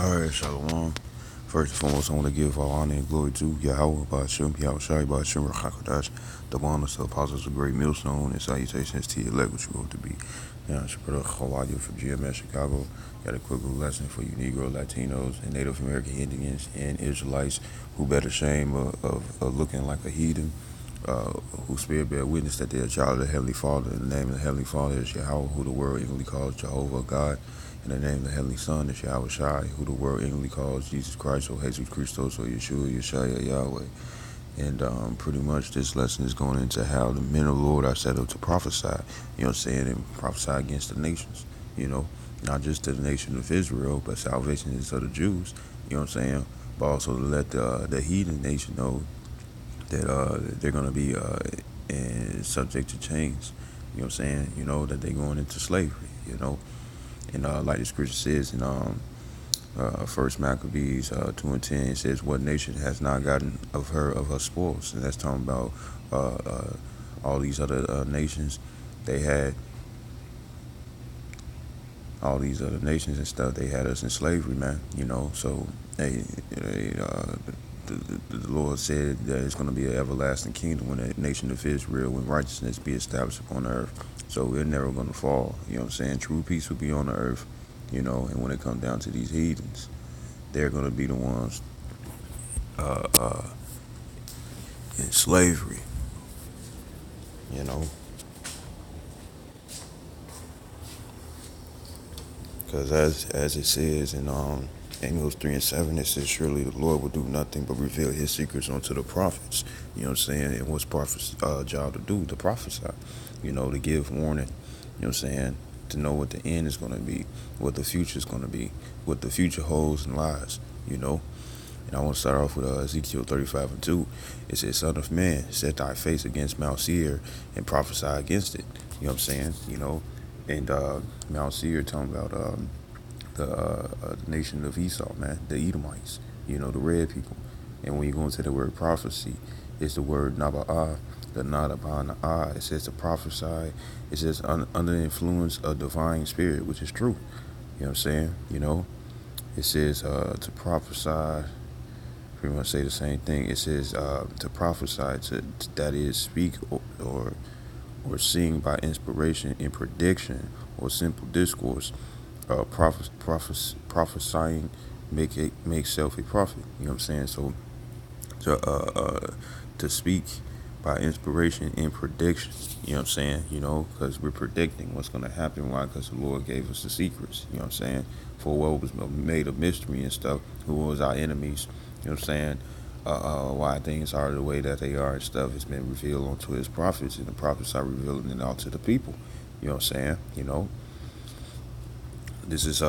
Alright, Shalom. First and foremost, I want to give all honor and glory to Yahweh, Ba'ashem, Yahushai, Ba'ashem, Rachakadosh, the bonus of apostles, a great millstone, and salutations to your elect, which you hope to be. Now, Shapiro Hawaii from GMS Chicago. Got a quick little lesson for you Negro, Latinos, and Native American Indians and Israelites who bear the shame of looking like a heathen, who spirit bear witness that they are a child of the Heavenly Father. And the name of the Heavenly Father is Yahweh, who the world English calls Jehovah God. And the name of the Heavenly Son is Yahweh Shai, who the world English calls Jesus Christ, or Jesus Christos, or Yeshua, Yeshaya, Yahweh. And pretty much this lesson is going into how the men of the Lord are set up to prophesy, you know what I'm saying, and prophesy against the nations, not just to the nation of Israel, but salvation is of the Jews, you know what I'm saying, but also to let the heathen nation know that they're going to be subject to chains, you know what I'm saying, that they're going into slavery, and like the scripture says in First Maccabees 2:10, it says, "What nation has not gotten of her spoils?" And that's talking about all these other nations. They had all these other nations and stuff. They had us in slavery, man. So the Lord said that it's going to be an everlasting kingdom when the nation of Israel, when righteousness be established upon the earth. So we're never going to fall. You know what I'm saying? True peace will be on the earth. And when it comes down to these heathens, they're going to be the ones uh, uh, in slavery. You know, because as it says in Amos 3:7, it says, "Surely the Lord will do nothing but reveal His secrets unto the prophets." You know what I'm saying? And what's prophets' job to do? To prophesy. To give warning. You know what I'm saying? To know what the end is going to be, what the future is going to be, what the future holds and lies. And I want to start off with Ezekiel 35:2. It says, "Son of man, set thy face against Mount Seir and prophesy against it." You know what I'm saying? And Mount Seir talking about the nation of Esau, man, the Edomites, the red people. And when you go into the word prophecy, it's the word naba'ah, the naba'ah. It says to prophesy. It says under the influence of divine spirit, which is true. You know what I'm saying? It says to prophesy. Pretty much say the same thing. It says to prophesy, that is speak or sing by inspiration in prediction or simple discourse. Prophesying make self a prophet. You know what I'm saying? So to speak by inspiration in prediction. You know what I'm saying? Because we're predicting what's going to happen. Why? Because the Lord gave us the secrets. You know what I'm saying? For what was made a mystery and stuff, who was our enemies. You know what I'm saying? Why things are the way that they are and stuff has been revealed unto His prophets, and the prophets are revealing it out to the people. You know what I'm saying? This is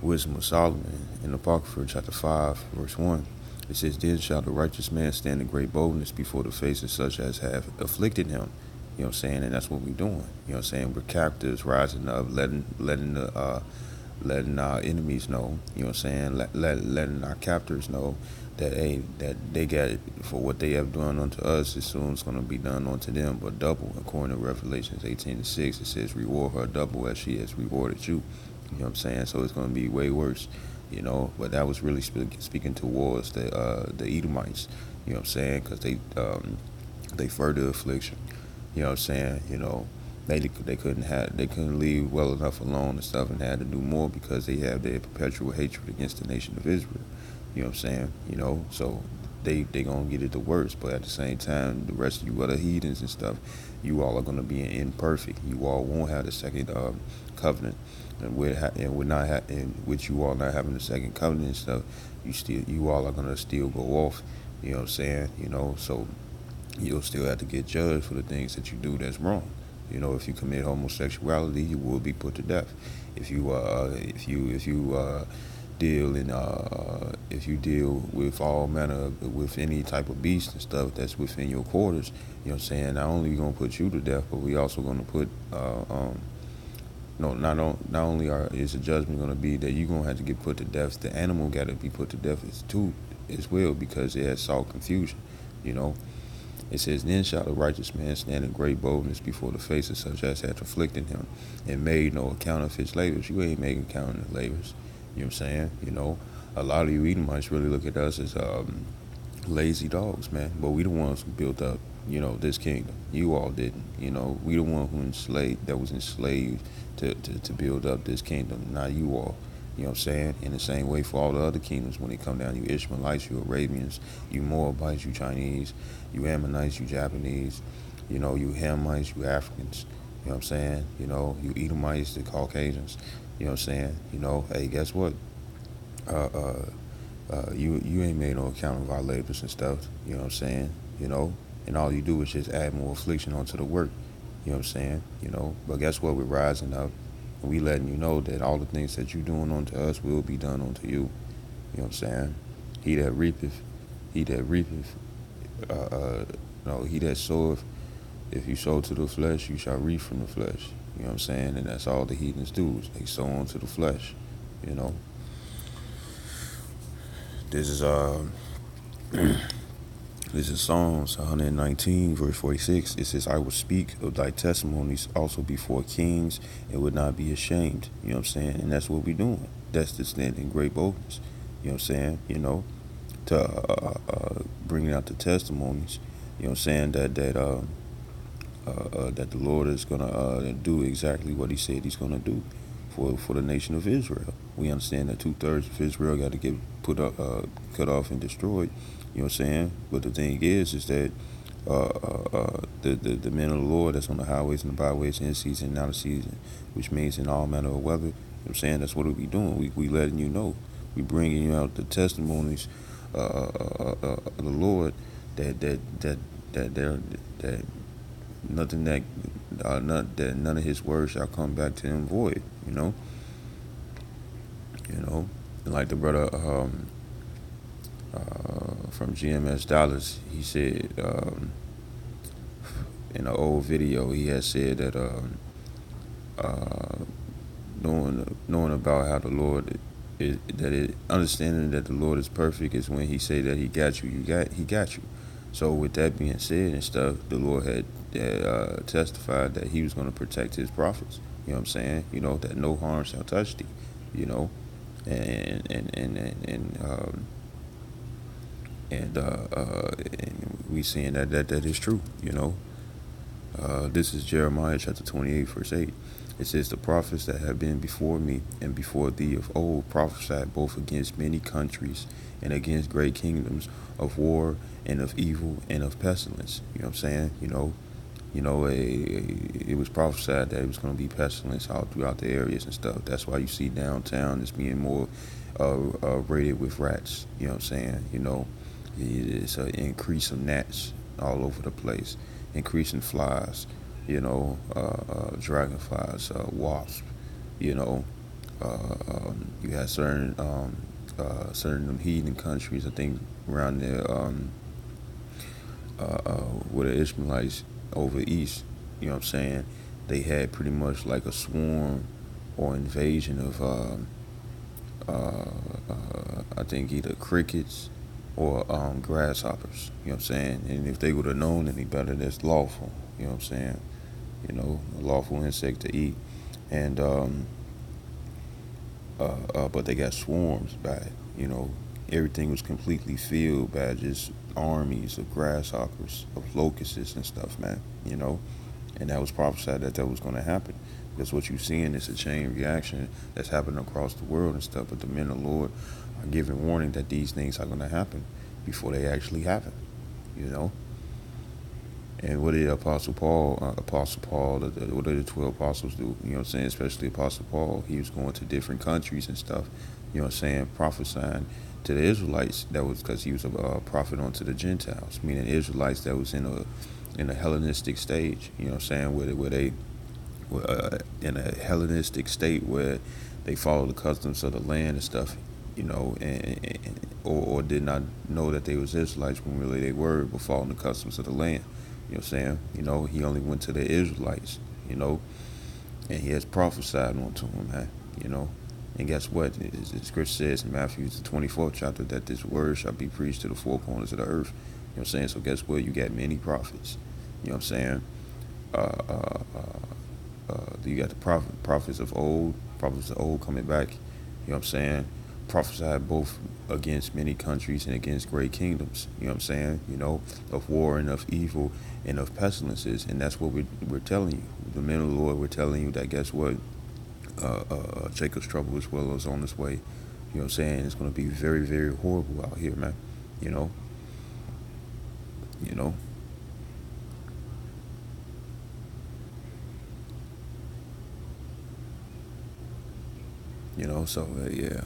Wisdom of Solomon in the Apocrypha, chapter 5, verse 1. It says, "Then shall the righteous man stand in great boldness before the face of such as have afflicted him." You know what I'm saying? And that's what we're doing. You know what I'm saying? We're captives rising up, letting our enemies know. You know what I'm saying? Letting our captors know that that they got it for what they have done unto us. As soon it's going to be done unto them, but double. According to Revelations 18:6, it says, "Reward her double as she has rewarded you." You know what I'm saying? So it's going to be way worse. But that was really speaking towards the Edomites. You know what I'm saying? Because they further affliction. You know what I'm saying? They couldn't leave well enough alone and stuff, and had to do more because they have their perpetual hatred against the nation of Israel. You know what I'm saying? So they gonna get it the worst. But at the same time, the rest of you other heathens and stuff, you all are gonna be imperfect. You all won't have the second covenant, and with you all not having the second covenant and stuff, you all are gonna still go off. You know what I'm saying? So you'll still have to get judged for the things that you do that's wrong. If you commit homosexuality, you will be put to death. If you deal with all manner with any type of beast and stuff that's within your quarters, you know what I'm saying? Not only are we gonna put you to death, but we also gonna put no, not only is the judgment gonna be that you're gonna have to get put to death, the animal gotta be put to death as well, because it has sought confusion. It says, "Then shall the righteous man stand in great boldness before the face of such as hath afflicted him, and made no account of his labors." You ain't making account of the labors. You know what I'm saying? A lot of you Edomites really look at us as lazy dogs, man. But we the ones who built up, this kingdom. You all didn't. We the one who was enslaved to build up this kingdom. Not you all. You know what I'm saying? In the same way for all the other kingdoms when they come down, you Ishmaelites, you Arabians, you Moabites, you Chinese, you Ammonites, you Japanese, you Hamites, you Africans. You know what I'm saying? You Edomites, the Caucasians. You know what I'm saying? Hey, guess what? Uh, uh, you ain't made no account of our labors and stuff. You know what I'm saying? And all you do is just add more affliction onto the work. You know what I'm saying? But guess what? We're rising up, and we letting you know that all the things that you doing unto us will be done unto you. You know what I'm saying? He that reapeth, he that reapeth, no, he that soweth. If you sow to the flesh, you shall reap from the flesh. You know what I'm saying? And that's all the heathens do, is they sow onto the flesh. You know. This is this is Psalms 119, verse 46. It says, I will speak of thy testimonies also before kings and would not be ashamed. You know what I'm saying? And that's what we're doing. That's the stand in great boldness. You know what I'm saying? To bringing out the testimonies. You know what I'm saying? That the Lord is gonna do exactly what He said He's gonna do for the nation of Israel. We understand that 2/3 of Israel got to get cut off and destroyed. You know what I'm saying? But the thing is that the men of the Lord that's on the highways and the byways in season and out of season, which means in all manner of weather. You know what I'm saying? That's what we doing. We letting you know. We bringing you out the testimonies of the Lord that nothing that none of His words shall come back to Him void. And like the brother from GMS Dollars, he said in an old video, he had said that knowing about how the Lord understanding that the Lord is perfect is when He say that He got you, He got you. So with that being said and stuff, the Lord had testified that He was going to protect His prophets. You know what I'm saying? That no harm shall touch thee. And we seeing that is true. This is Jeremiah chapter 28, verse 8. It says, the prophets that have been before me and before thee of old prophesied both against many countries and against great kingdoms, of war and of evil and of pestilence. You know what I'm saying? It was prophesied that it was going to be pestilence all throughout the areas and stuff. That's why you see downtown is being more raided with rats. You know what I'm saying? It's an increase of gnats all over the place, increasing flies. Dragonflies, wasps. You had certain heathen countries, I think around there, where the Ishmaelites over east, you know what I'm saying, they had pretty much like a swarm or invasion of I think either crickets or grasshoppers. You know what I'm saying? And if they would have known any better, that's lawful. You know what I'm saying? A lawful insect to eat. And but they got swarms by it. Everything was completely filled by just armies of grasshoppers, of locusts and stuff, man. And that was prophesied that was going to happen. Because what you're seeing is a chain reaction that's happening across the world and stuff. But the men of the Lord are giving warning that these things are going to happen before they actually happen. And what did Apostle Paul, what did the 12 apostles do? You know what I'm saying? Especially Apostle Paul. He was going to different countries and stuff, you know what I'm saying, prophesying to the Israelites. That was because he was a prophet unto the Gentiles, meaning Israelites that was in a Hellenistic stage, you know what I'm saying, where they were in a Hellenistic state where they followed the customs of the land and stuff, or did not know that they was Israelites when really they were, but following the customs of the land. You know what I'm saying? He only went to the Israelites, and he has prophesied unto them, man, And guess what? The scripture says in Matthew, the 24th chapter, that this word shall be preached to the four corners of the earth. You know what I'm saying? So guess what? You got many prophets. You know what I'm saying? You got the prophets of old coming back, You know what I'm saying? Prophesied both against many countries and against great kingdoms. You know what I'm saying? Of war and of evil and of pestilences. And that's what we're telling you. The men of the Lord, we're telling you that guess what? Jacob's trouble as well is on its way. You know what I'm saying? It's going to be very, very horrible out here, man. You know? You know? So yeah,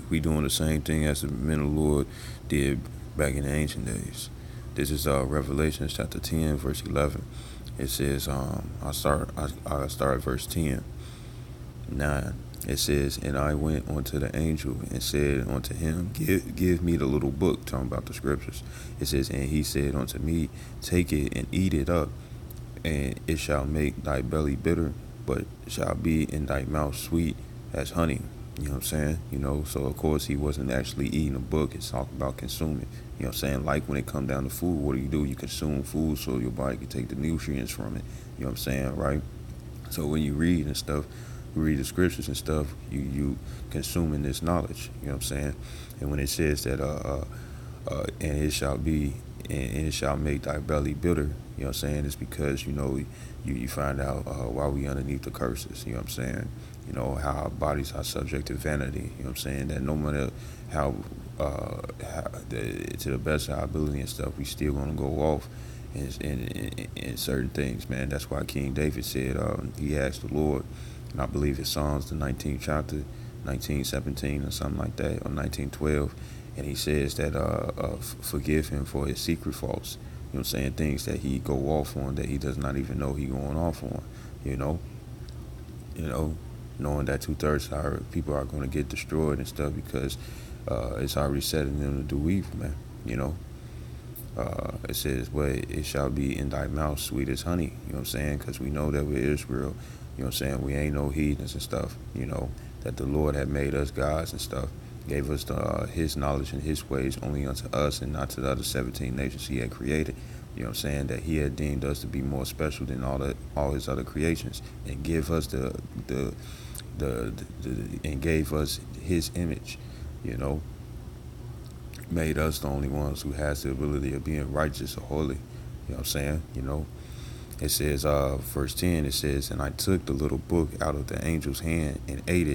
we doing the same thing as the men of the Lord did back in the ancient days. This is Revelation chapter 10, verse 11. It says, I start at verse 10. 9. It says, and I went unto the angel and said unto him, give me the little book, talking about the scriptures. It says, and he said unto me, take it and eat it up, and it shall make thy belly bitter, but shall be in thy mouth sweet as honey. You know what I'm saying? So of course he wasn't actually eating a book. It's talking about consuming. You know what I'm saying? Like when it come down to food, what do? You consume food so your body can take the nutrients from it. You know what I'm saying, right? So when you read and stuff, you read the scriptures and stuff, you consuming this knowledge. You know what I'm saying? And when it says that and it shall be and it shall make thy belly bitter, you know what I'm saying? It's because you find out why we underneath the curses. You know what I'm saying? How our bodies are subject to vanity. You know what I'm saying? That no matter to the best of our ability and stuff, we still gonna go off in certain things, man. That's why King David said he asked the Lord, and I believe it's Psalms the 19th chapter, 19:17 or something like that, or 19:12, and he says that forgive him for his secret faults. You know what I'm saying? Things that he go off on that he does not even know he going off on. You know, you know, knowing that 2/3 of our people are going to get destroyed and stuff because it's already set in them to do evil, man. It says, but it shall be in thy mouth sweet as honey. You know what I'm saying? Because we know that we're Israel. You know what I'm saying? We ain't no heathens and stuff. That the Lord had made us gods and stuff. Gave us his knowledge and his ways only unto us and not to the other 17 nations he had created. You know what I'm saying? That he had deemed us to be more special than all his other creations, and give us and gave us his image. Made us the only ones who has the ability of being righteous or holy. You know what I'm saying? It says, verse 10, it says, and I took the little book out of the angel's hand and ate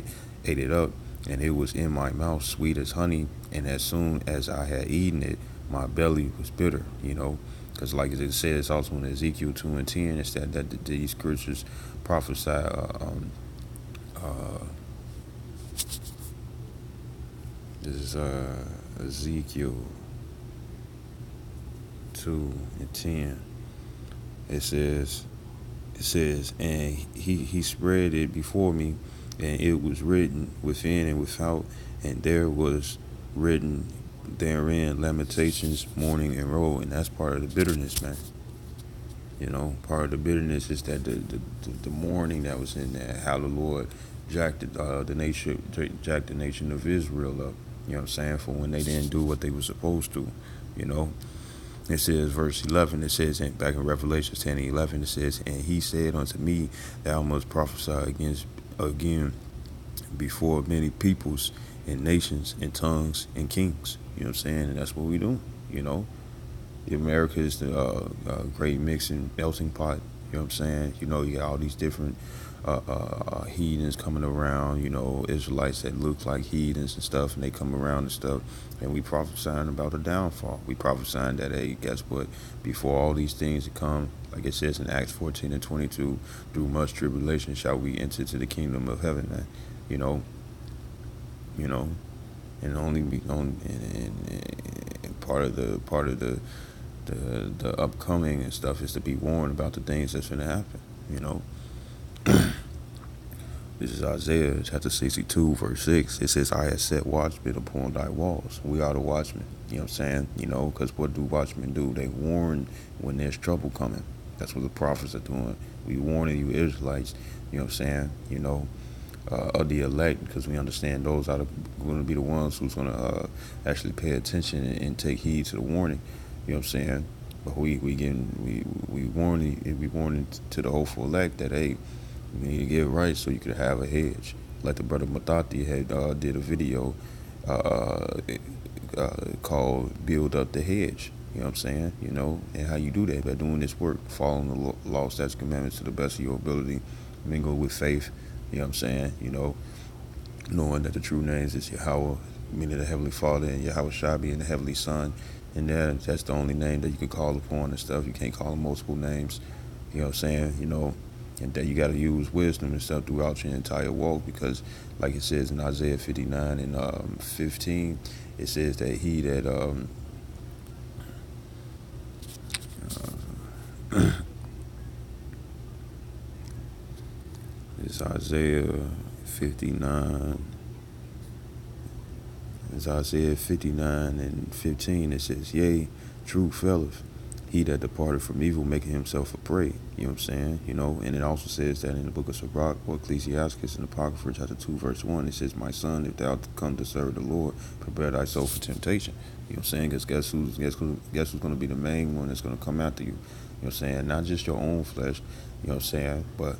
it up, and it was in my mouth sweet as honey, and as soon as I had eaten it, my belly was bitter. Because like it says also in Ezekiel 2 and 10, it's that these scriptures prophesy. This is Ezekiel 2 and 10. It says, and he spread it before me, and it was written within and without, and there was written therein lamentations, mourning, and woe. And that's part of the bitterness, man. Part of the bitterness is that the mourning that was in there, how the Lord jacked the nation of Israel up. You know what I'm saying? For when they didn't do what they were supposed to. It says, verse 11, it says, back in Revelation 10 and 11, it says, and he said unto me, thou must prophesy again before many peoples and nations and tongues and kings. You know what I'm saying? And that's what we do. America is the great mixing melting pot. You know what I'm saying? You got all these different heathens coming around, Israelites that look like heathens and stuff, and they come around and stuff, and we prophesying about a downfall. We prophesying that, hey, guess what? Before all these things to come, like it says in Acts 14 and 22, through much tribulation shall we enter to the kingdom of heaven, man. And only be on and part of the upcoming and stuff is to be warned about the things that's going to happen. This is Isaiah chapter 62, verse 6. It says, I have set watchmen upon thy walls. We are the watchmen. You know what I'm saying? Because what do watchmen do? They warn when there's trouble coming. That's what the prophets are doing. We warning you Israelites, you know what I'm saying? Of the elect, because we understand those are going to be the ones who's going to actually pay attention and take heed to the warning. You know what I'm saying? But we warning to the hopeful elect that, hey, you need to get right so you could have a hedge. like the brother Matati had did a video uh, called "Build Up the Hedge." You know what I'm saying? You know, and how you do that by doing this work, following the law, statutes, commandments to the best of your ability, mingle with faith. You know what I'm saying? You know, knowing that the true names is Yahweh, meaning the Heavenly Father, and Yahweh Shai being the Heavenly Son. And that's the only name that you can call upon and stuff. You can't call them multiple names. You know what I'm saying? You know, and that you got to use wisdom and stuff throughout your entire walk because, like it says in Isaiah 59 and 15, it says that he that it's Isaiah 59. It's Isaiah 59 and 15. It says, "Yea, true felleth, he that departed from evil making himself a prey." You know what I'm saying? You know, and it also says that in the book of Sirach or Ecclesiasticus in Apocrypha chapter 2 verse 1, it says, "My son, if thou come to serve the Lord, prepare thy soul for temptation." You know what I'm saying? Because guess who's going to be the main one that's going to come after you? You know what I'm saying? Not just your own flesh, you know what I'm saying, but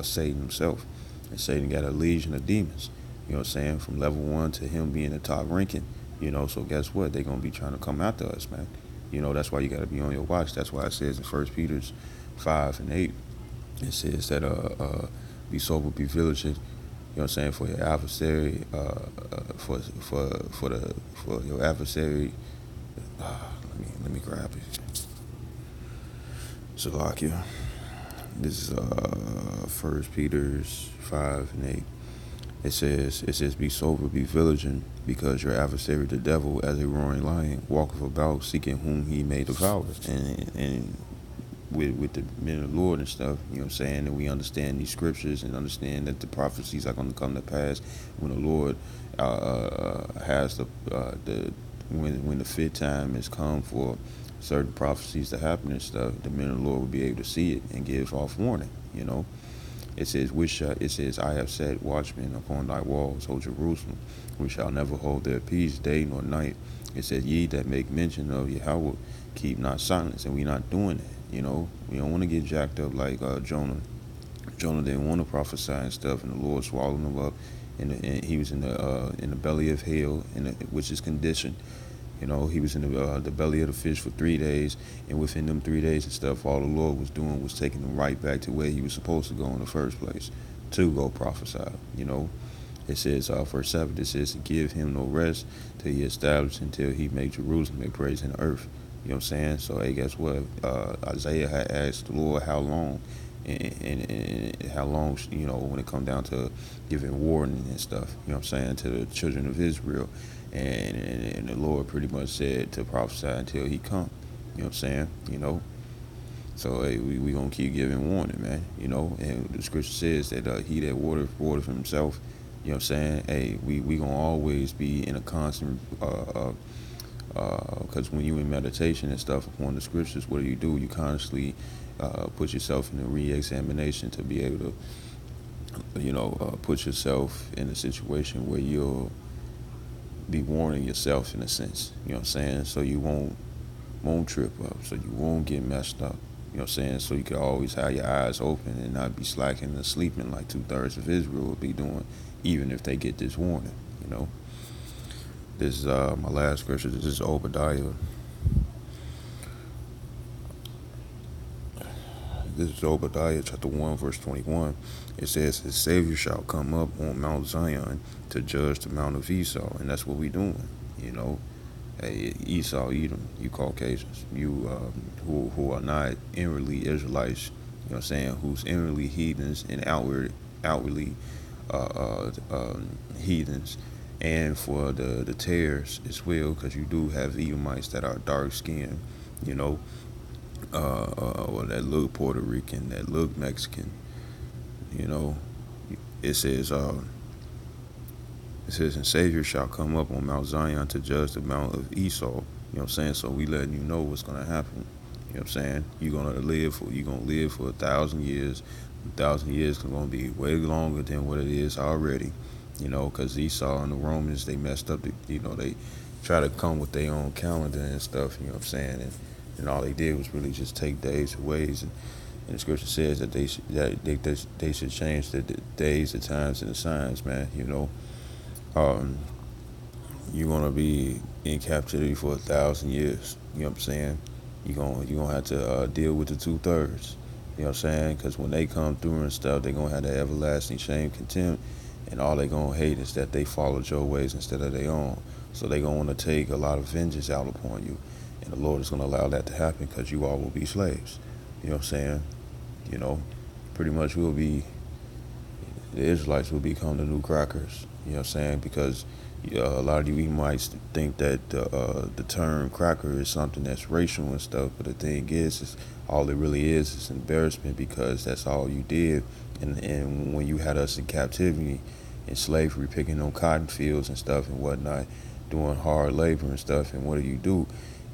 Satan himself. And Satan got a legion of demons. You know what I'm saying? From level 1 to him being the top ranking. You know, so guess what? They're going to be trying to come after us, man. You know, that's why you got to be on your watch. That's why it says in 1 Peter 5 and 8, it says that be sober, be vigilant. You know what I'm saying? For your adversary, for your adversary. Let me grab it. Salakia. This is 1 Peter 5 and 8. It says, "Be sober, be vigilant, because your adversary the devil, as a roaring lion, walketh about, seeking whom he may devour." And with the men of the Lord and stuff, you know what I'm saying, and we understand these scriptures and understand that the prophecies are going to come to pass when the Lord has when the fit time has come for certain prophecies to happen and stuff. The men of the Lord will be able to see it and give off warning. You know. It says, "I have set watchmen upon thy walls, O Jerusalem, which shall never hold their peace day nor night." It says, "Ye that make mention of Yahweh, keep not silence." And we not doing that, you know. We don't want to get jacked up like Jonah. Jonah didn't want to prophesy and stuff, and the Lord swallowed him up, and he was in the belly of hell, which is conditioned. You know, he was in the belly of the fish for 3 days, and within them 3 days and stuff, all the Lord was doing was taking him right back to where he was supposed to go in the first place, to go prophesy. You know, it says, verse 7, it says, "To give him no rest till he establish until he make Jerusalem a praise in the earth." You know what I'm saying? So, hey, guess what? Isaiah had asked the Lord how long, and how long, you know, when it come down to giving warning and stuff, you know what I'm saying, to the children of Israel. And the Lord pretty much said to prophesy until he come. You know what I'm saying? You know. So hey, we gonna keep giving warning, man. You know, and the scripture says that he that watereth himself. You know what I'm saying? Hey, we gonna always be in a constant because when you in meditation and stuff upon the scriptures, what do? You constantly put yourself in a re-examination to be able to, you know, put yourself in a situation where you'll be warning yourself in a sense, you know what I'm saying? So you won't trip up, so you won't get messed up, you know what I'm saying? So you can always have your eyes open and not be slacking and sleeping like 2/3 of Israel will be doing, even if they get this warning, you know? This is my last scripture. This is Obadiah. This is Obadiah chapter 1 verse 21. It says, "His Savior shall come up on Mount Zion to judge the Mount of Esau." And that's what we doing, you know. Hey, Esau, Edom, you Caucasians, you who are not inwardly Israelites, you know what I'm saying, who's inwardly heathens and outwardly heathens. And for the tares as well, because you do have Edomites that are dark skinned, you know, or that look Puerto Rican, that look Mexican, you know. It says, "And Savior shall come up on Mount Zion to judge the Mount of Esau." You know what I'm saying? So we letting you know what's gonna happen. You know what I'm saying? You're gonna live for 1,000 years. 1,000 years is gonna be way longer than what it is already. You know, because Esau and the Romans, they messed up. You know, they try to come with their own calendar and stuff. You know what I'm saying? And all they did was really just take days away And the scripture says that they should change the days, the times, and the signs, man. Um, you're gonna be in captivity for 1,000 years. You know what I'm saying? You're gonna have to deal with the 2/3. You know what I'm saying? Because when they come through and stuff, they're gonna have that everlasting shame, contempt, and all they gonna hate is that they followed your ways instead of their own. So they gonna want to take a lot of vengeance out upon you, and the Lord is gonna allow that to happen because you all will be slaves. You know what I'm saying? You know, pretty much the Israelites will become the new crackers. You know what I'm saying? Because a lot of you might think that the term cracker is something that's racial and stuff, but the thing is all it really is embarrassment because that's all you did. And when you had us in captivity, in slavery, picking on cotton fields and stuff and whatnot, doing hard labor and stuff, and what do?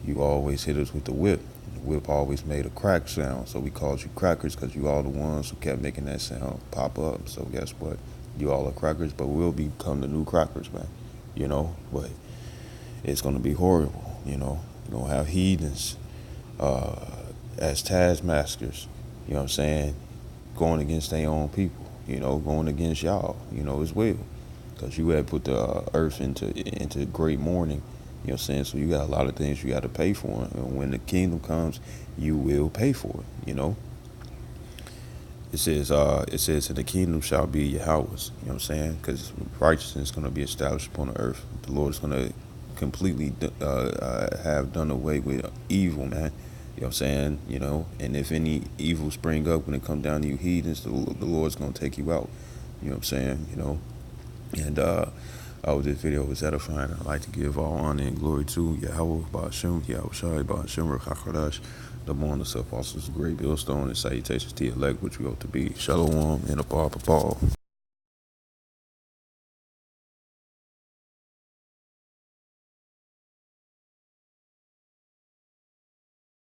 You always hit us with the whip. The whip always made a crack sound, so we called you crackers because you all the ones who kept making that sound pop up. So guess what? You all are crackers, but we'll become the new crackers, man. But it's gonna be horrible. You're gonna have heathens uh, as taskmasters. You know what I'm saying? Going against their own people. Going against y'all. As well, because you had put the earth into great mourning. You know what I'm saying? So you got a lot of things you got to pay for, and when the kingdom comes, you will pay for it. It says, and the kingdom shall be Yahweh's. You know what I'm saying? Because righteousness is going to be established upon the earth. The Lord is going to completely have done away with evil, man. You know what I'm saying? And if any evil spring up when it comes down to you heathens, the Lord's going to take you out. You know what I'm saying? And I hope this video was edifying. I'd like to give all honor and glory to Yahweh, Ba'ashem, Yahweh Shai, Ba'ashem, Rechakadash, the born of apostles, great millstone, and salutations to the elect, which we hope to be. Shalom and a bar.